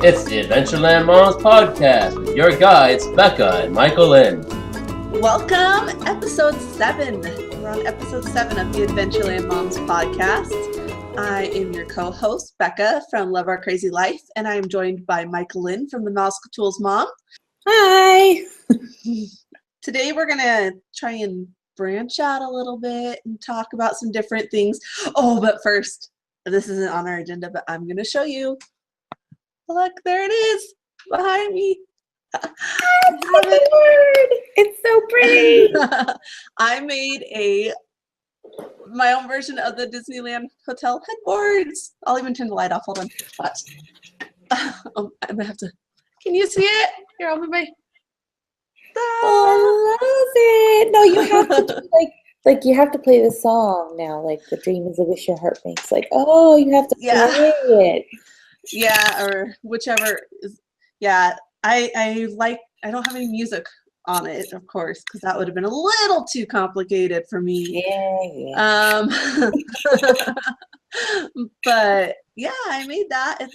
It's the Adventureland Moms Podcast with your guides, Becca and Michaelyn. Welcome, episode 7. We're on episode 7 of the Adventureland Moms Podcast. I am your co-host, Becca from Love Our Crazy Life, and I am joined by Michaelyn from the Mouse Tools Mom. Hi! Today we're going to try and branch out a little bit and talk about some different things. Oh, but first, this isn't on our agenda, but I'm going to show you. Look, there it is behind me. It's so pretty. I made my own version of the Disneyland Hotel Headboards. I'll even turn the light off. Hold on. Watch. I'm gonna have to. Can you see it? Here, I'll move my. I love it. No, you have to do like you have to play the song now. Like the dream is a wish your heart makes. Like, oh, you have to play it. Yeah, or whichever is. Yeah, I don't have any music on it, of course, because that would have been a little too complicated for me. Yeah. But yeah, I made that.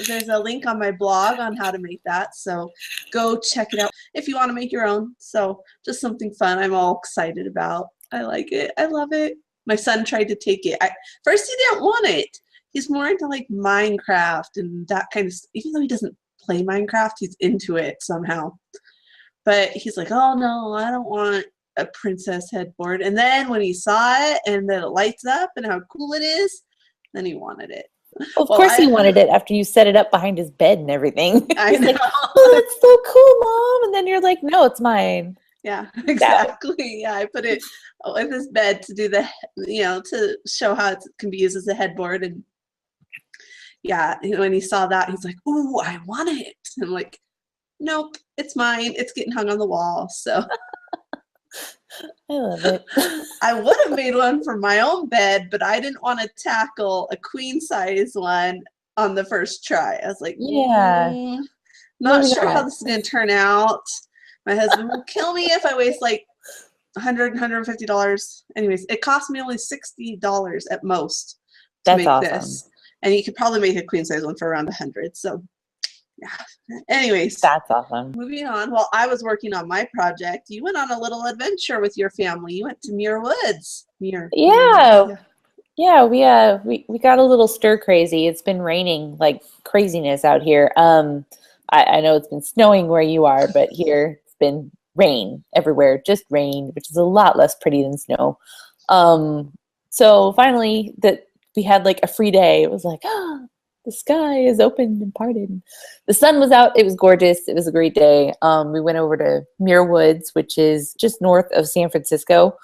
There's a link on my blog on how to make that, so go check it out if you want to make your own. So just something fun I'm all excited about. I like it. I love it. My son tried to take it. First he didn't want it. He's more into like Minecraft and that kind of stuff. Even though he doesn't play Minecraft, he's into it somehow. But he's like, oh no, I don't want a princess headboard. And then when he saw it and that it lights up and how cool it is, then he wanted it. Of course he wanted it after you set it up behind his bed and everything. I know. Like, oh, that's so cool, Mom. And then you're like, no, it's mine. Yeah, exactly. Yeah, I put it with his bed to do to show how it can be used as a headboard. And yeah, when he saw that, he's like, ooh, I want it. I'm like, nope, it's mine. It's getting hung on the wall. So I love it. I would have made one for my own bed, but I didn't want to tackle a queen size one on the first try. I was like, not sure how this is going to turn out. My husband will kill me if I waste like $100, $150. Anyways, it cost me only $60 at most to make this. And you could probably make a queen size one for around $100. So, yeah. Anyways, that's awesome. Moving on. While I was working on my project, you went on a little adventure with your family. You went to Muir Woods. Yeah, we got a little stir crazy. It's been raining like craziness out here. I know it's been snowing where you are, but here it's been rain everywhere. Just rain, which is a lot less pretty than snow. So finally we had like a free day. It was like, the sky is open and parted. The sun was out. It was gorgeous. It was a great day. We went over to Muir Woods, which is just north of San Francisco.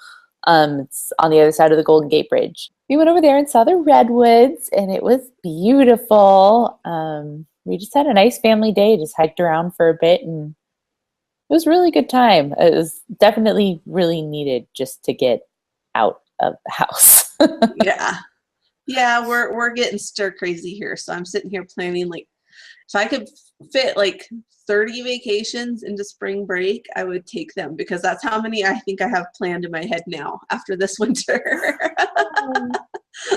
It's on the other side of the Golden Gate Bridge. We went over there and saw the redwoods, and it was beautiful. We just had a nice family day, just hiked around for a bit, and it was a really good time. It was definitely really needed just to get out of the house. Yeah, we're getting stir crazy here. So I'm sitting here planning, like, if I could fit like 30 vacations into spring break, I would take them, because that's how many I think I have planned in my head now after this winter.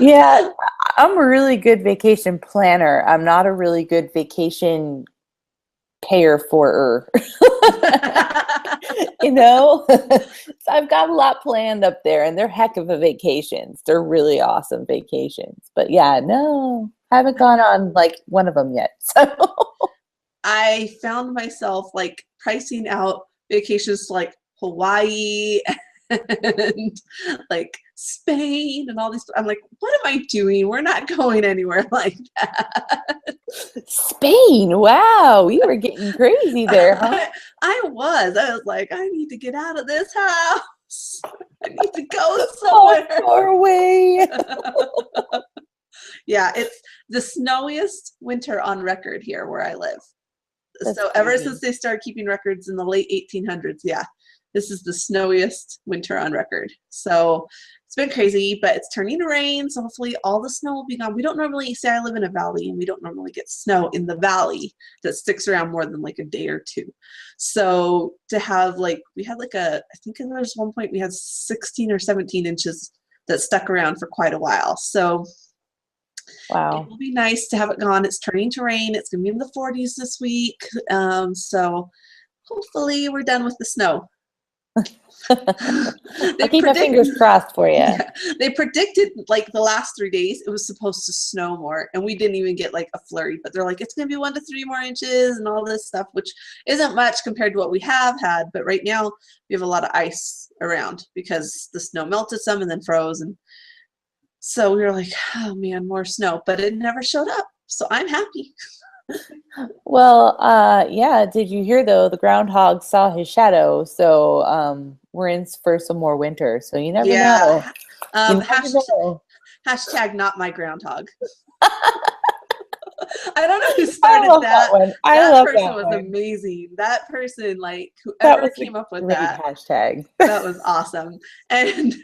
Yeah, I'm a really good vacation planner. I'm not a really good vacation payer for her. So I've got a lot planned up there, and they're heck of a vacations. They're really awesome vacations. But yeah, no, haven't gone on like one of them yet. So I found myself like pricing out vacations to like Hawaii and like Spain and all these. I'm like, what am I doing? We're not going anywhere like that. Spain, wow, we were getting crazy there, huh? I was like, I need to get out of this house. I need to go somewhere. Far away. Yeah, it's the snowiest winter on record here where I live. That's so ever since they started keeping records in the late 1800s, yeah, this is the snowiest winter on record. So it's been crazy, but it's turning to rain, so hopefully all the snow will be gone. We don't normally, say I live in a valley, and we don't normally get snow in the valley that sticks around more than like a day or two. So to have like, we had like I think there was one point we had 16 or 17 inches that stuck around for quite a while. So Wow. It will be nice to have it gone. It's turning to rain. It's going to be in the 40s this week. So hopefully we're done with the snow. I'll keep my fingers crossed for you. Yeah, they predicted like the last 3 days it was supposed to snow more, and we didn't even get like a flurry, but they're like it's going to be 1 to 3 more inches and all this stuff, which isn't much compared to what we have had. But right now we have a lot of ice around because the snow melted some and then froze, and so we were like, oh man, more snow, but it never showed up, so I'm happy. Well, yeah. Did you hear though? The groundhog saw his shadow, so we're in for some more winter. So you never know. You never know. Hashtag not my groundhog. I don't know who started that. One. That person was amazing. That person, like whoever came up with that hashtag, that was awesome. And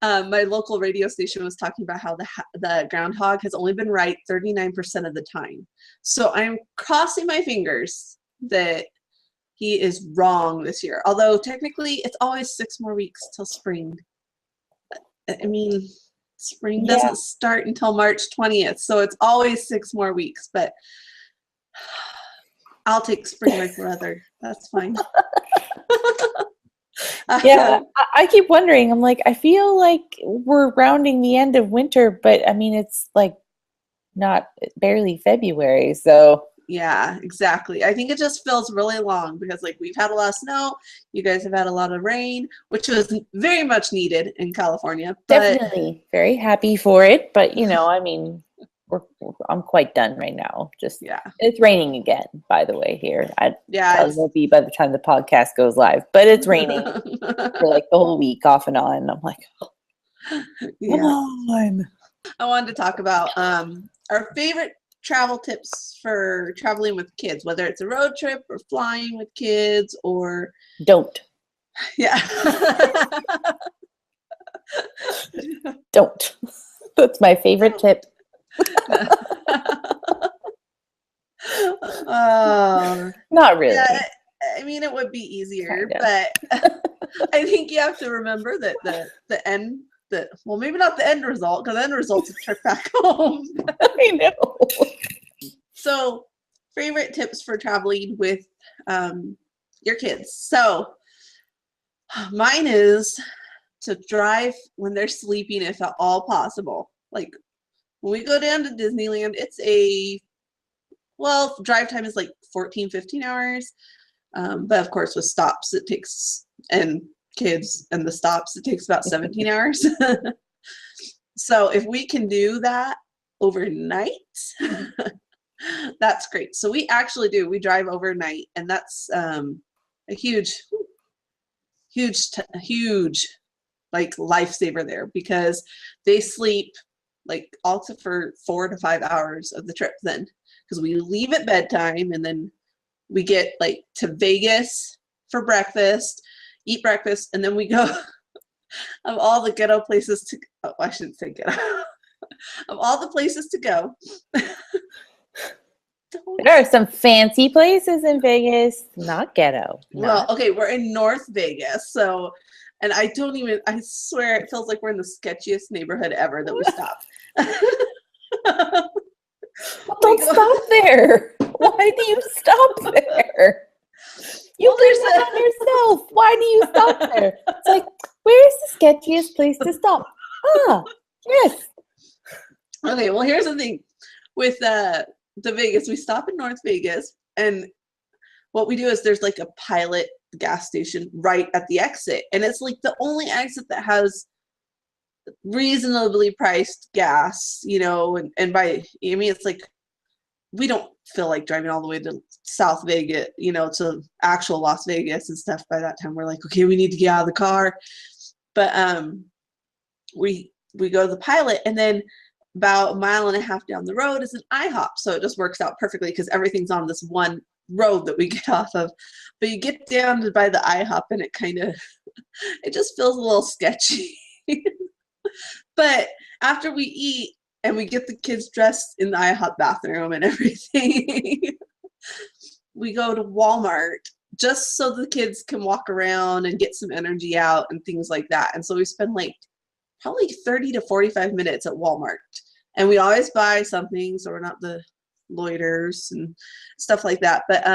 my local radio station was talking about how the groundhog has only been right 39% of the time. So I'm crossing my fingers that he is wrong this year. Although technically it's always 6 more weeks till spring. I mean, spring doesn't start until March 20th, so it's always 6 more weeks. But I'll take spring like brother. That's fine. Yeah, I keep wondering. I'm like, I feel like we're rounding the end of winter, but I mean, it's like barely February. So yeah, exactly. I think it just feels really long because like we've had a lot of snow. You guys have had a lot of rain, which was very much needed in California. But definitely very happy for it. But I mean, I'm quite done right now. Just it's raining again, by the way, here. It will be by the time the podcast goes live, but it's raining for like the whole week off and on. And I'm like, come on. I wanted to talk about our favorite travel tips for traveling with kids, whether it's a road trip or flying with kids or don't. Yeah. Don't. That's my favorite tip. Not really. Yeah, I mean, it would be easier, but I think you have to remember that the end, well, maybe not the end result, because the end result's a trip back home. I know. So, favorite tips for traveling with your kids. So, mine is to drive when they're sleeping, if at all possible. Like, when we go down to Disneyland, it's drive time is like 14, 15 hours. But of course, with stops, it takes, and kids and the stops, it takes about 17 hours. So if we can do that overnight, that's great. So we actually do. We drive overnight, and that's a huge like lifesaver there, because they sleep like also for 4 to 5 hours of the trip then, because we leave at bedtime and then we get like to Vegas for breakfast, eat breakfast, and then we go of all the ghetto places to I shouldn't say ghetto of all the places to go. There are some fancy places in Vegas, not ghetto. Well, okay, we're in North Vegas, so, and I swear it feels like we're in the sketchiest neighborhood ever that we stop. Well, don't stop there. Why do you stop there? You did that on yourself. Why do you stop there? It's like, where's the sketchiest place to stop? Ah, yes. Okay, well, here's the thing. With the Vegas, we stop in North Vegas, and what we do is there's like a Pilot gas station right at the exit, and it's like the only exit that has reasonably priced gas, and by, I mean, it's like we don't feel like driving all the way to South Vegas, to actual Las Vegas and stuff. By that time we're like, okay, we need to get out of the car. But we go to the Pilot, and then about 1.5 miles down the road is an IHOP, so it just works out perfectly because everything's on this one road that we get off of. But you get down to by the IHOP, and it just feels a little sketchy. But after we eat and we get the kids dressed in the IHOP bathroom and everything, we go to Walmart just so the kids can walk around and get some energy out and things like that. And so we spend like probably 30 to 45 minutes at Walmart. And we always buy something so we're not the loiters and stuff like that. But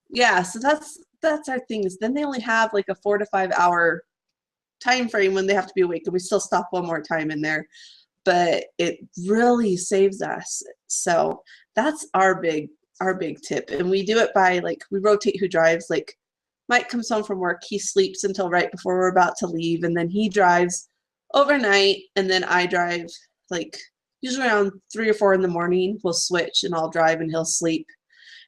yeah, so that's our thing. Is then they only have like a 4 to 5 hour time frame when they have to be awake, and we still stop one more time in there, but it really saves us. So that's our big tip. And we do it by, like, we rotate who drives. Like, Mike comes home from work, he sleeps until right before we're about to leave, and then he drives overnight, and then I drive, like, usually around 3 or 4 in the morning. We'll switch and I'll drive and he'll sleep.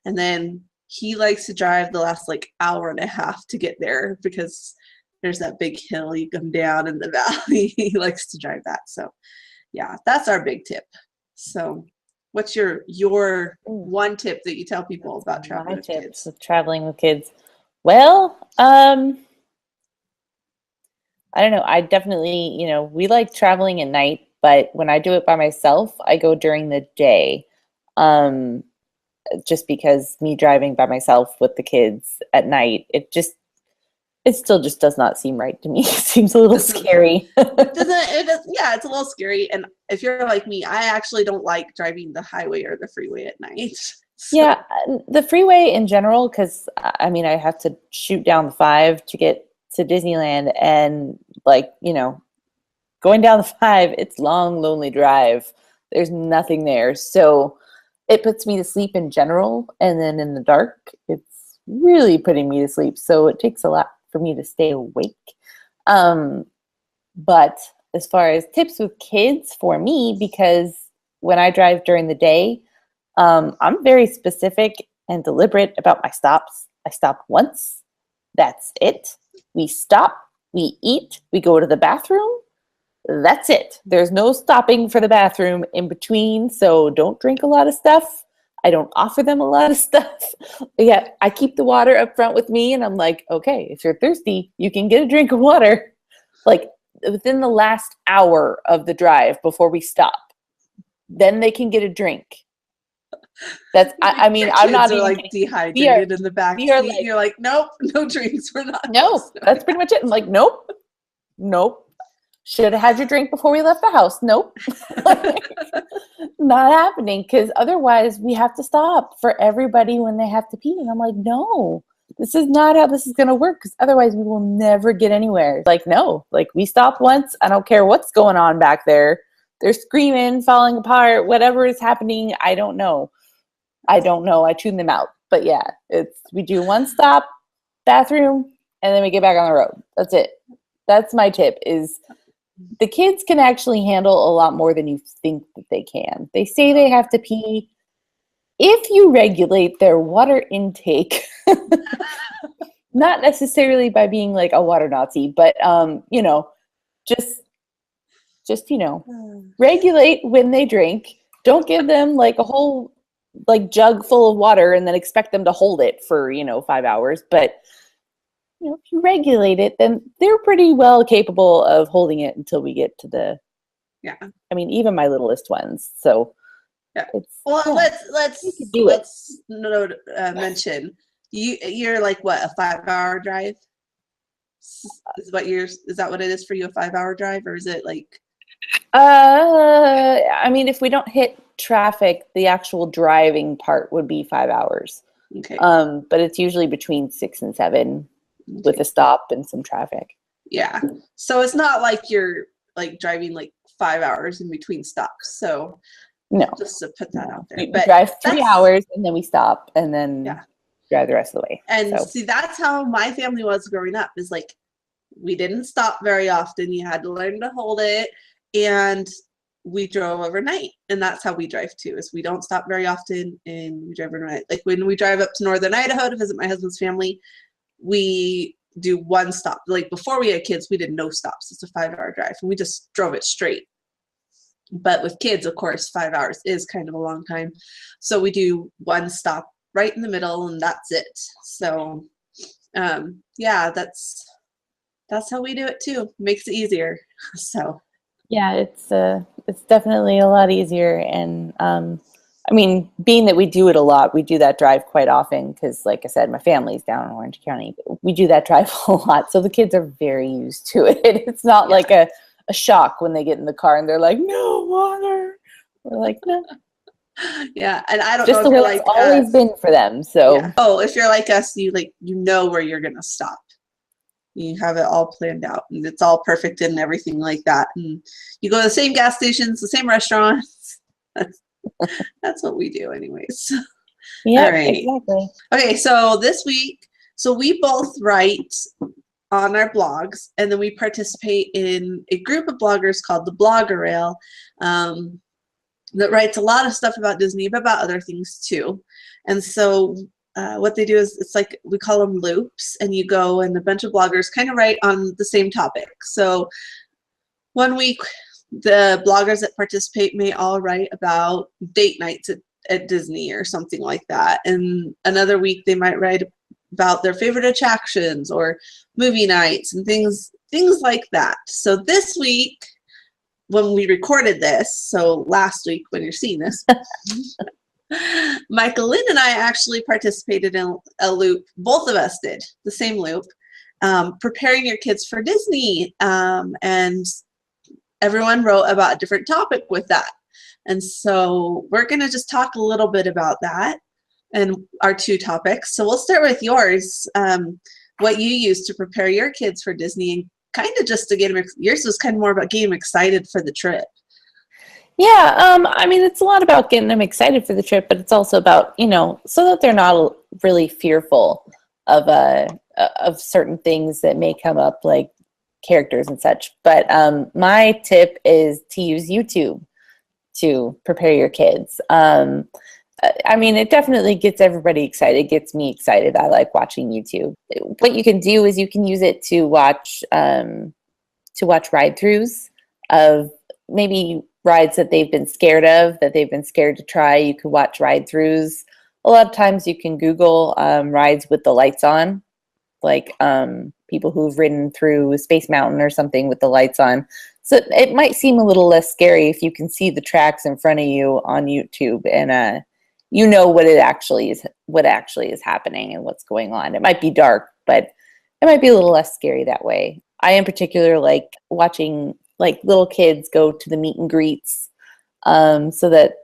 And then he likes to drive the last like hour and a half to get there, because there's that big hill you come down in the valley. He likes to drive that. So yeah, that's our big tip. So what's your one tip that you tell people about traveling with kids? With traveling with kids. Well, I don't know. I definitely, we like traveling at night, but when I do it by myself, I go during the day. Just because me driving by myself with the kids at night, it still just does not seem right to me. It seems a little scary. Yeah, it's a little scary. And if you're like me, I actually don't like driving the highway or the freeway at night. So. Yeah, the freeway in general, because I have to shoot down the 5 to get to Disneyland, and going down the 5, it's long, lonely drive. There's nothing there. So it puts me to sleep in general. And then in the dark, it's really putting me to sleep. So it takes a lot for me to stay awake. But as far as tips with kids for me, because when I drive during the day, I'm very specific and deliberate about my stops. I stop once. That's it. We stop, we eat, we go to the bathroom. That's it. There's no stopping for the bathroom in between. So don't drink a lot of stuff. I don't offer them a lot of stuff. Yeah, I keep the water up front with me, and I'm like, okay, if you're thirsty, you can get a drink of water. Like within the last hour of the drive before we stop, then they can get a drink. That's, I'm not even like dehydrated in the back seat. Like, you're like, nope, no drinks. We're not. No, that's pretty much it. I'm like, nope. Should have had your drink before we left the house. Nope. Not happening, because otherwise we have to stop for everybody when they have to pee. And I'm like, no, this is not how this is going to work, because otherwise we will never get anywhere. Like, no, like we stop once. I don't care what's going on back there. They're screaming, falling apart, whatever is happening. I don't know. I tune them out. But yeah, we do one stop, bathroom, and then we get back on the road. That's it. That's my tip, is the kids can actually handle a lot more than you think that they can. They say they have to pee. If you regulate their water intake, not necessarily by being like a water Nazi, but, just regulate when they drink. Don't give them like a whole like jug full of water and then expect them to hold it for, 5 hours. But if you regulate it, then they're pretty well capable of holding it until we get to even my littlest ones. So let's mention you're like what, a 5-hour drive? Is that what it is for you, a 5-hour drive, or is it like? If we don't hit traffic, the actual driving part would be 5 hours. Okay. But it's usually between 6 and 7. With a stop and some traffic. Yeah. So it's not like you're like driving like 5 hours in between stops. So no, just to put that out there. We drive 3 hours and then we stop and then drive the rest of the way. And see, that's how my family was growing up, is like we didn't stop very often. You had to learn to hold it, and we drove overnight. And that's how we drive too, is we don't stop very often and we drive overnight. Like when we drive up to northern Idaho to visit my husband's family, we do one stop. Like before we had kids, we did no stops. It's a 5-hour drive, and we just drove it straight. But with kids, of course, 5 hours is kind of a long time. So we do one stop right in the middle, and that's it. So that's how we do it too. Makes it easier. So yeah, it's definitely a lot easier. And being that we do it a lot, we do that drive quite often, because like I said, my family's down in Orange County. We do that drive a lot. So the kids are very used to it. It's not like a shock when they get in the car and they're like, no water. We're like, no. Yeah, and I don't Just know the if way you're it's like always us. been for them. So Yeah. Oh, if you're like us, you know where you're gonna stop. You have it all planned out, and it's all perfect and everything like that. And you go to the same gas stations, the same restaurants. That's what we do, anyways. yeah, All right. exactly. Okay, so this week, we both write on our blogs, and then we participate in a group of bloggers called the Blogger Rail. That writes a lot of stuff about Disney, but about other things too. And so what they do is, it's like, we call them loops, and you go and a bunch of bloggers kind of write on the same topic. So one week, the bloggers that participate may all write about date nights at Disney or something like that. And another week they might write about their favorite attractions or movie nights and things like that. So this week, when we recorded this, so last week when you're seeing this, Michaelyn and I actually participated in a loop. Both of us did the same loop, preparing your kids for Disney, and everyone wrote about a different topic with that. And so we're going to just talk a little bit about that and our two topics. So we'll start with yours, what you use to prepare your kids for Disney, and kind of just to get them, yours was kind of more about getting them excited for the trip. Yeah, I mean, it's a lot about getting them excited for the trip, but it's also about, so that they're not really fearful of certain things that may come up, like characters and such. But my tip is to use YouTube to prepare your kids. I mean, it definitely gets everybody excited. It gets me excited. I like watching YouTube. What you can do is you can use it to watch ride-throughs of maybe rides that they've been scared of, that they've been scared to try. You could watch ride-throughs. A lot of times you can Google rides with the lights on, like people who've ridden through Space Mountain or something with the lights on. So it might seem a little less scary if you can see the tracks in front of you on YouTube, and you know what actually is happening and what's going on. It might be dark, but it might be a little less scary that way. I in particular like watching like little kids go to the meet and greets, so that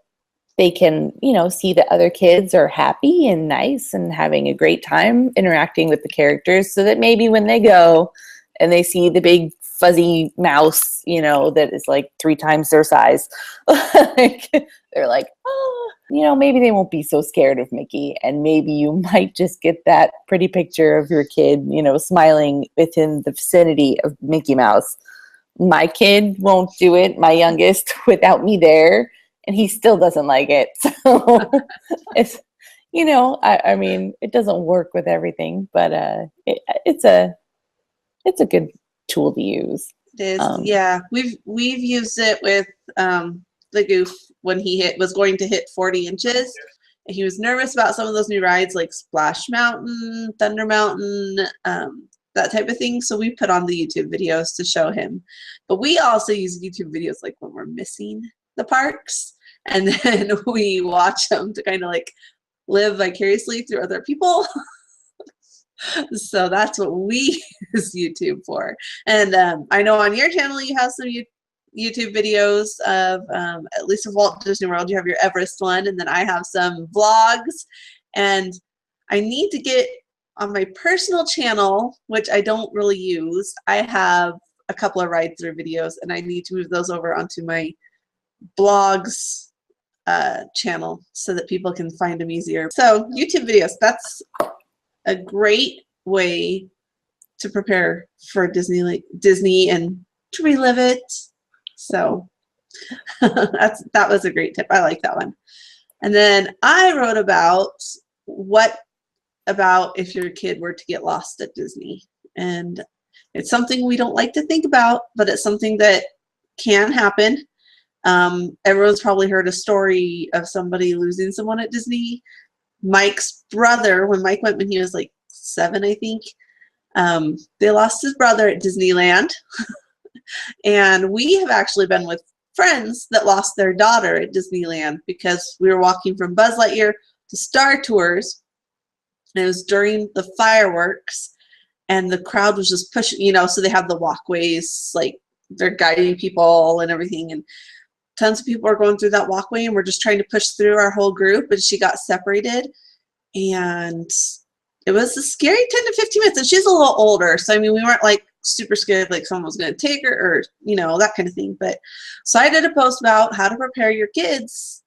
they can, see that other kids are happy and nice and having a great time interacting with the characters, so that maybe when they go and they see the big fuzzy mouse, that is like 3 times their size, they're like, oh, maybe they won't be so scared of Mickey, and maybe you might just get that pretty picture of your kid, smiling within the vicinity of Mickey Mouse. My kid won't do it, my youngest, without me there, and he still doesn't like it. So it's, I mean, it doesn't work with everything, but it's a good tool to use. It is, yeah. We've used it with the Goof when he was going to hit 40 inches. And he was nervous about some of those new rides like Splash Mountain, Thunder Mountain, that type of thing. So we put on the YouTube videos to show him. But we also use YouTube videos like when we're missing the parks, and then we watch them to kind of like live vicariously through other people. So that's what we use YouTube for. And I know on your channel you have some YouTube videos of, at least of Walt Disney World. You have your Everest one, and then I have some vlogs. And I need to get on my personal channel, which I don't really use. I have a couple of ride-through videos, and I need to move those over onto my blogs channel so that people can find them easier. So YouTube videos, that's a great way to prepare for Disney and to relive it. So that was a great tip. I like that one. And then I wrote about what about if your kid were to get lost at Disney. And it's something we don't like to think about, but it's something that can happen. Everyone's probably heard a story of somebody losing someone at Disney. Mike's brother, when Mike went when he was like 7, I think, they lost his brother at Disneyland. And we have actually been with friends that lost their daughter at Disneyland because we were walking from Buzz Lightyear to Star Tours. And it was during the fireworks, and the crowd was just pushing, so they have the walkways, like they're guiding people and everything. And tons of people are going through that walkway, and we're just trying to push through our whole group, and she got separated. And it was a scary 10 to 15 minutes. And she's a little older. So, I mean, we weren't like super scared, like someone was going to take her or, you know, that kind of thing. But so I did a post about how to prepare your kids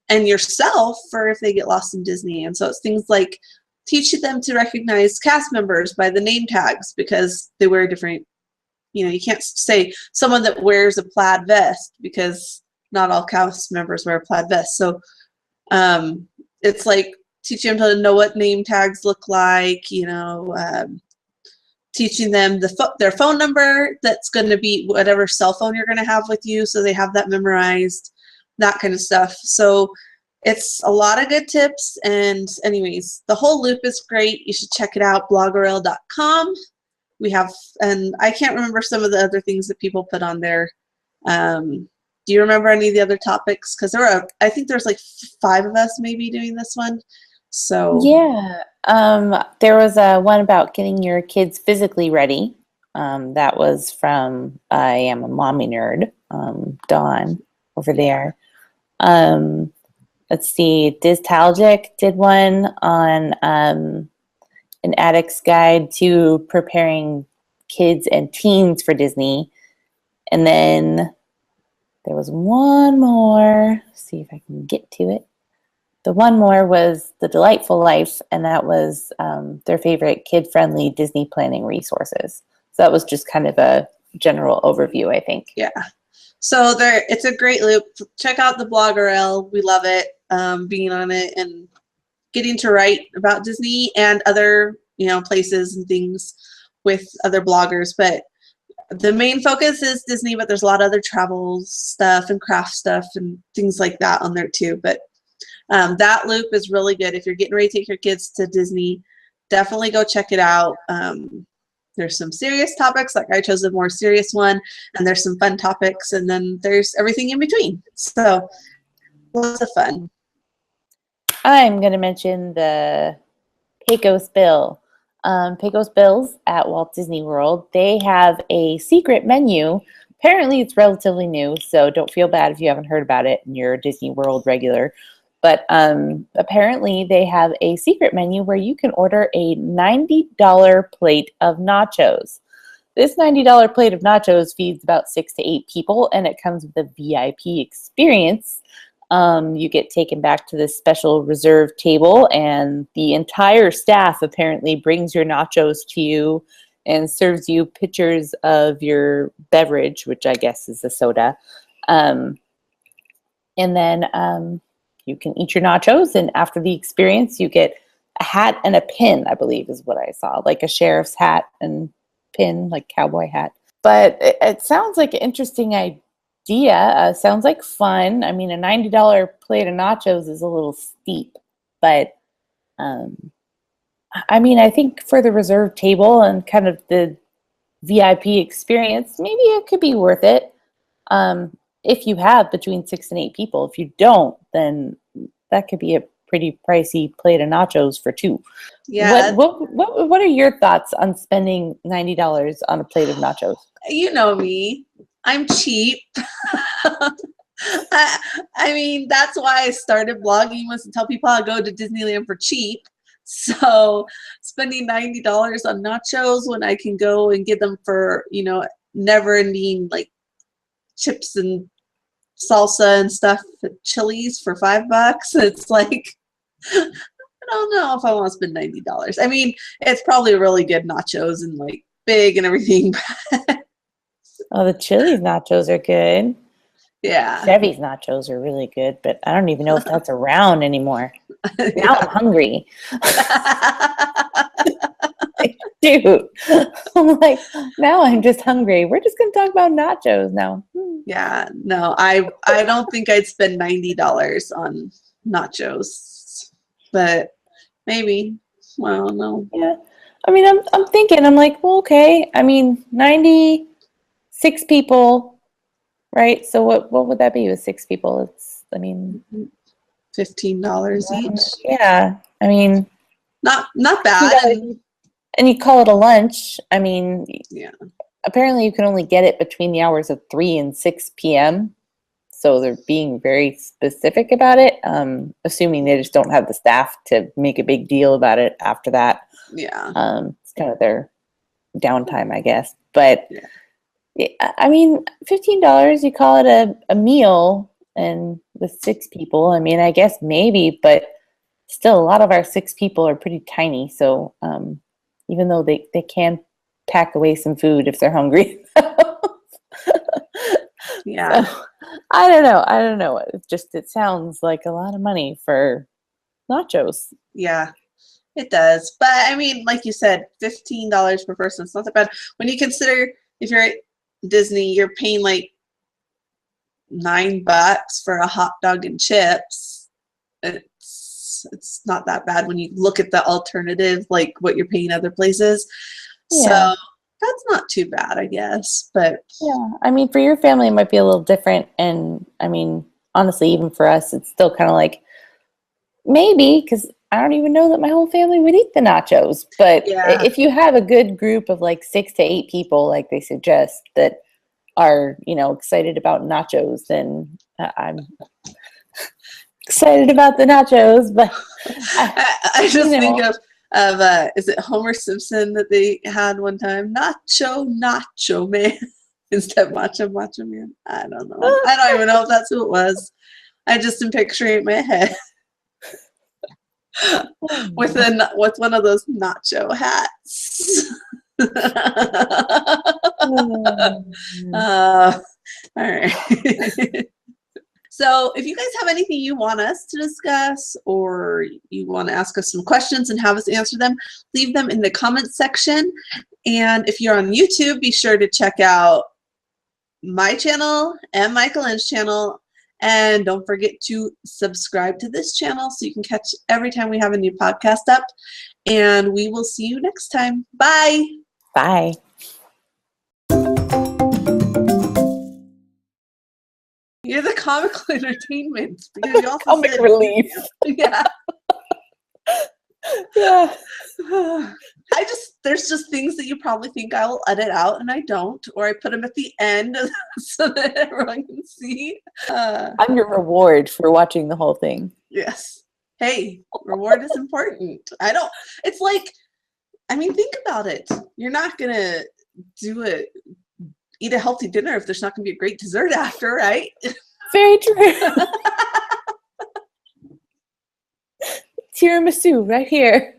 and yourself for if they get lost in Disney. And so it's things like teaching them to recognize cast members by the name tags because they wear different, you know, you can't say someone that wears a plaid vest because not all cast members wear a plaid vest. So it's like teaching them to know what name tags look like, you know, teaching them their phone number that's going to be whatever cell phone you're going to have with you, so they have that memorized, that kind of stuff. So it's a lot of good tips. And anyways, the whole loop is great. You should check it out, bloggerel.com. We have, and I can't remember some of the other things that people put on there. Do you remember any of the other topics? Because I think there's like 5 of us maybe doing this one. So yeah, there was one about getting your kids physically ready. That was from I Am a Mommy Nerd, Dawn over there. Let's see, Distalgic did one on an addict's guide to preparing kids and teens for Disney. And then there was one more. Let's see if I can get to it. The one more was The Delightful Life, and that was their favorite kid-friendly Disney planning resources. So that was just kind of a general overview, I think. Yeah. So it's a great loop. Check out the Bloggerel. We love it, being on it and getting to write about Disney and other, you know, places and things with other bloggers. But the main focus is Disney, but there's a lot of other travel stuff and craft stuff and things like that on there too. But that loop is really good. If you're getting ready to take your kids to Disney, definitely go check it out. There's some serious topics, like I chose a more serious one, and there's some fun topics, and then there's everything in between. So lots of fun. I'm going to mention the Pecos Bill. Pecos Bills at Walt Disney World, they have a secret menu. Apparently it's relatively new, so don't feel bad if you haven't heard about it and you're a Disney World regular. But apparently they have a secret menu where you can order a $90 plate of nachos. This $90 plate of nachos feeds about 6 to 8 people, and it comes with a VIP experience. You get taken back to this special reserved table, and the entire staff apparently brings your nachos to you and serves you pitchers of your beverage, which I guess is a soda. And then you can eat your nachos, and after the experience, you get a hat and a pin, I believe is what I saw, like a sheriff's hat and pin, like cowboy hat. But it sounds like an interesting idea. Sounds like fun. I mean, a $90 plate of nachos is a little steep, but I mean, I think for the reserved table and kind of the VIP experience, maybe it could be worth it. If you have between 6 and 8 people. If you don't, then that could be a pretty pricey plate of nachos for 2. Yeah. What are your thoughts on spending $90 on a plate of nachos? You know me. I'm cheap. I mean, that's why I started blogging, was to tell people how to go to Disneyland for cheap. So spending $90 on nachos when I can go and get them for, you know, never-ending, like, chips and salsa and stuff at Chili's for $5. It's like, I don't know if I want to spend $90. I mean, it's probably really good nachos and like big and everything. Oh, the Chili's nachos are good. Yeah. Chevy's nachos are really good, but I don't even know if that's around anymore. Now I'm hungry. Dude, I'm like, now I'm just hungry. We're just going to talk about nachos now. Yeah, no, I don't think I'd spend $90 on nachos, but maybe. Well, no. Yeah, I mean, I'm thinking, I'm like, well, okay. I mean, 96 people, right? So what would that be with 6 people? It's, I mean, $15 each. Yeah, I mean, not bad. And you call it a lunch. I mean, yeah. Apparently you can only get it between the hours of 3 and 6 p.m. So they're being very specific about it, assuming they just don't have the staff to make a big deal about it after that. Yeah. It's kind of their downtime, I guess. But Yeah. I mean, $15, you call it a meal, and with 6 people, I mean, I guess maybe, but still a lot of our 6 people are pretty tiny. So even though they can pack away some food if they're hungry. Yeah. So, I don't know. It sounds like a lot of money for nachos. Yeah, it does. But I mean, like you said, $15 per person, it's not that bad. When you consider if you're at Disney, you're paying like $9 for a hot dog and chips. It's not that bad when you look at the alternative, like what you're paying other places. Yeah. So that's not too bad, I guess. But yeah, I mean, for your family, it might be a little different. And I mean, honestly, even for us, it's still kind of like maybe, because I don't even know that my whole family would eat the nachos. But if you have a good group of like 6 to 8 people, like they suggest, that are, excited about nachos, then I'm excited about the nachos. But I just think of is it Homer Simpson that they had one time? Nacho man instead of macho man. I don't know. I don't even know if that's who it was. I just am picturing it in my head with one of those nacho hats. All right. So if you guys have anything you want us to discuss, or you want to ask us some questions and have us answer them, leave them in the comments section. And if you're on YouTube, be sure to check out my channel and Michaelyn's channel. And don't forget to subscribe to this channel so you can catch every time we have a new podcast up. And we will see you next time. Bye. Bye. You're the comical entertainment. Because you also comic relief. Yeah. Yeah. There's just things that you probably think I will edit out, and I don't, or I put them at the end so that everyone can see. I'm your reward for watching the whole thing. Yes. Hey, reward is important. It's like, I mean, think about it. You're not going to eat a healthy dinner if there's not going to be a great dessert after, right? Very true. Tiramisu right here.